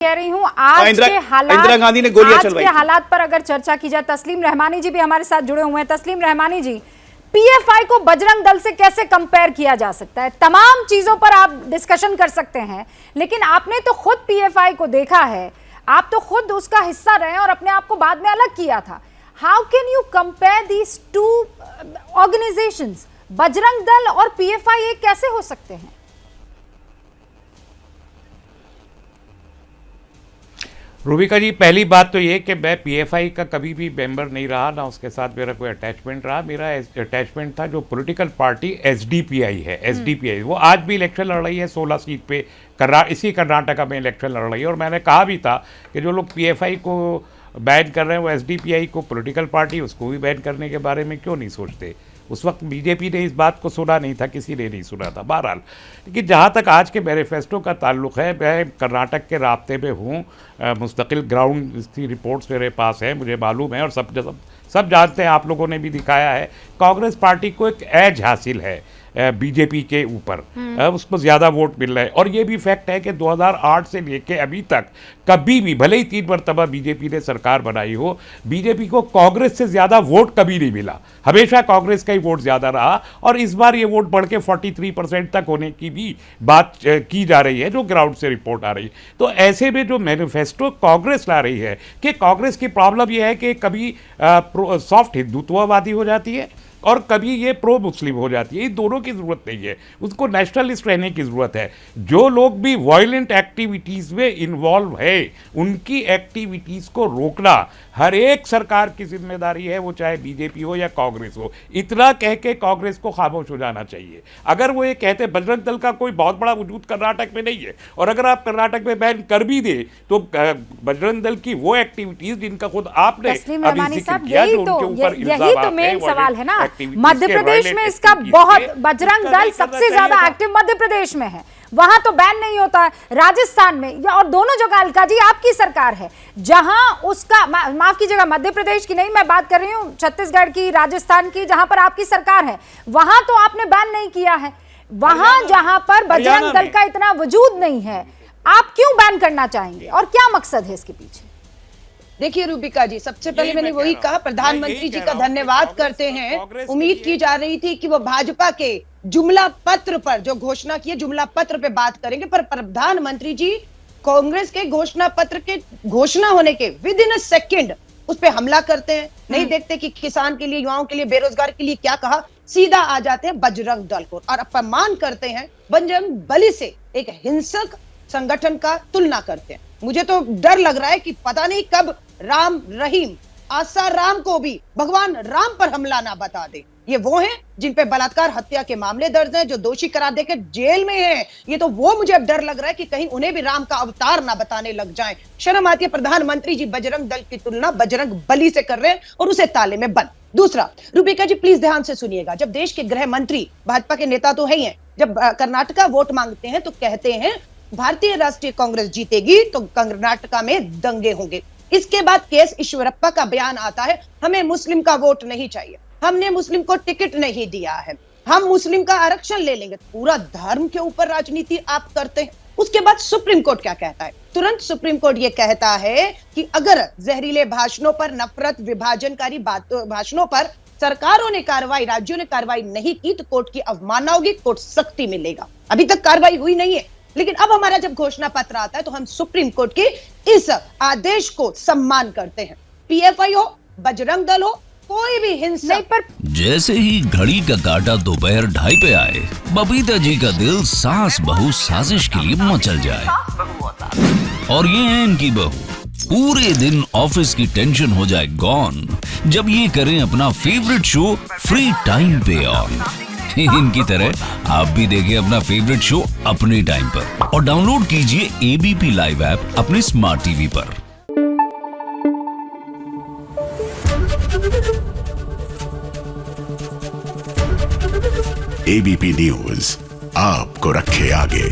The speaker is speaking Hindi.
कह रही हूँ आज के हालात, इंदिरा गांधी ने गोलियां चलवाई। आज के हालात पर अगर चर्चा की जाए, तस्लीम रहमानी जी भी हमारे साथ जुड़े हुए हैं। तस्लीम रहमानी जी, पीएफआई को बजरंग दल से कैसे कंपेयर किया जा सकता है? तमाम चीजों पर आप डिस्कशन कर सकते हैं, लेकिन आपने तो खुद पीएफआई को देखा है, आप तो खुद उसका हिस्सा रहे और अपने आप को बाद में अलग किया था। How can you compare these two organisations? Bajrang Dal और पीएफआई एक कैसे हो सकते हैं? रूबिका जी, पहली बात तो ये कि मैं पीएफआई का कभी भी मेंबर नहीं रहा, ना उसके साथ मेरा कोई अटैचमेंट रहा। मेरा अटैचमेंट था जो पॉलिटिकल पार्टी एसडीपीआई है, एसडीपीआई वो आज भी इलेक्शन लड़ रही है 16 सीट पे, इसी कर्नाटका में इलेक्शन लड़ रही है। और मैंने कहा भी था कि जो लोग पीएफआई को बैन कर रहे हैं वो एसडीपीआई को पॉलिटिकल पार्टी उसको भी बैन करने के बारे में क्यों नहीं सोचते? उस वक्त बीजेपी ने इस बात को सुना नहीं था, किसी ने नहीं सुना था। बहरहाल, लेकिन जहाँ तक आज के मैनिफेस्टो का ताल्लुक है, मैं कर्नाटक के राब्ते में हूँ, मुस्तकिल ग्राउंड इसकी रिपोर्ट्स मेरे पास है, मुझे मालूम है और सब जानते हैं, आप लोगों ने भी दिखाया है। कांग्रेस पार्टी को एक एज हासिल है बीजेपी के ऊपर, उसको ज़्यादा वोट मिल रहे हैं। और ये भी फैक्ट है कि 2008 से लेके अभी तक कभी भी, भले ही 3 मरतबा बीजेपी ने सरकार बनाई हो, बीजेपी को कांग्रेस से ज़्यादा वोट कभी नहीं मिला। हमेशा कांग्रेस का ही वोट ज़्यादा रहा और इस बार ये वोट बढ़ के 43% तक होने की भी बात की जा रही है, जो ग्राउंड से रिपोर्ट आ रही है। तो ऐसे में जो मैनिफेस्टो कांग्रेस ला रही है कि कांग्रेस की प्रॉब्लम यह है कि कभी सॉफ्ट हिंदुत्ववादी हो जाती है और कभी ये प्रो मुस्लिम हो जाती है। इन दोनों की ज़रूरत नहीं है, उसको नेशनलिस्ट रहने की ज़रूरत है। जो लोग भी वायलेंट एक्टिविटीज़ में इन्वॉल्व है, उनकी एक्टिविटीज़ को रोकना हर एक सरकार की जिम्मेदारी है, वो चाहे बीजेपी हो या कांग्रेस हो। इतना कह के कांग्रेस को खामोश हो जाना चाहिए। अगर वो ये कहते बजरंग दल का कोई बहुत बड़ा वजूद कर्नाटक में नहीं है, और अगर आप कर्नाटक में बैन कर भी दे तो बजरंग दल की वो एक्टिविटीज़ जिनका खुद आपने अभी जिक्र किया, जो उनके ऊपर इल्जाम है, सवाल है ना, मध्य प्रदेश में इसका बहुत, बजरंग दल सबसे ज्यादा एक्टिव मध्य प्रदेश में है, वहां तो बैन नहीं होता है। राजस्थान में और दोनों जगह अलका जी आपकी सरकार है, जहां उसका माफ कीजिएगा, मध्य प्रदेश की नहीं मैं बात कर रही हूं, छत्तीसगढ़ की, राजस्थान की, जहां पर आपकी सरकार है, वहां तो आपने बैन नहीं किया है। वहां जहां पर बजरंग दल का इतना वजूद नहीं है, आप क्यों बैन करना चाहेंगे और क्या मकसद है इसके पीछे? देखिए रूबिका जी, सबसे पहले मैंने वही कहा, प्रधानमंत्री जी का धन्यवाद करते हैं। उम्मीद की जा रही थी कि वो भाजपा के जुमला पत्र पर जो घोषणा की है, जुमला पत्र पे बात करेंगे, पर प्रधानमंत्री जी कांग्रेस के घोषणा पत्र के घोषणा होने के विद इन अ सेकेंड उस पे हमला करते हैं। नहीं देखते कि किसान के लिए, युवाओं के लिए, बेरोजगार के लिए क्या कहा, सीधा आ जाते हैं बजरंग दल को और अपमान करते हैं। बजरंग बली से एक हिंसक संगठन का तुलना करते हैं। मुझे तो डर लग रहा है कि पता नहीं कब राम रहीम आसा राम को भी भगवान राम पर हमला ना बता दे। ये वो हैं जिन पे बलात्कार, हत्या के मामले दर्ज हैं, जो दोषी करार देकर जेल में हैं। ये तो वो, मुझे अब डर लग रहा है कि कहीं उन्हें भी राम का अवतार ना बताने लग जाएं। शर्म आती है, प्रधानमंत्री जी बजरंग दल की तुलना बजरंग बली से कर रहे हैं और उसे ताले में बंद। दूसरा, रूबिका जी प्लीज ध्यान से सुनिएगा, जब देश के गृह मंत्री, भाजपा के नेता तो है ही हैं, जब कर्नाटका वोट मांगते हैं तो कहते हैं भारतीय राष्ट्रीय कांग्रेस जीतेगी तो कर्नाटका में दंगे होंगे। इसके बाद केएस ईश्वरप्पा का बयान आता है, हमें मुस्लिम का वोट नहीं चाहिए, हमने मुस्लिम को टिकट नहीं दिया है, हम मुस्लिम का आरक्षण ले लेंगे। पूरा धर्म के ऊपर राजनीति आप करते हैं। उसके बाद सुप्रीम कोर्ट क्या कहता है? तुरंत सुप्रीम कोर्ट ये कहता है कि अगर जहरीले भाषणों पर, नफरत, विभाजनकारी भाषणों पर सरकारों ने कार्रवाई, राज्यों ने कार्रवाई नहीं की तो कोर्ट की अवमानना होगी, कोर्ट सख्ती मिलेगा। अभी तक कार्रवाई हुई नहीं है, लेकिन अब हमारा जब घोषणा पत्र आता है तो हम सुप्रीम कोर्ट के इस आदेश को सम्मान करते हैं। पीएफआई हो, बजरंग दल हो, कोई भी हिंसा नहीं। पर जैसे ही घड़ी का काटा दोपहर 2:30 पे आए, बबीता जी का दिल सास बहू साजिश के लिए मचल जाए। और ये है इनकी बहू, पूरे दिन ऑफिस की टेंशन हो जाए गॉन जब ये करें अपना फेवरेट शो फ्री टाइम पे ऑन। इनकी तरह आप भी देखें अपना फेवरेट शो अपने टाइम पर और डाउनलोड कीजिए एबीपी लाइव ऐप अपने स्मार्ट टीवी पर। एबीपी न्यूज आपको रखे आगे।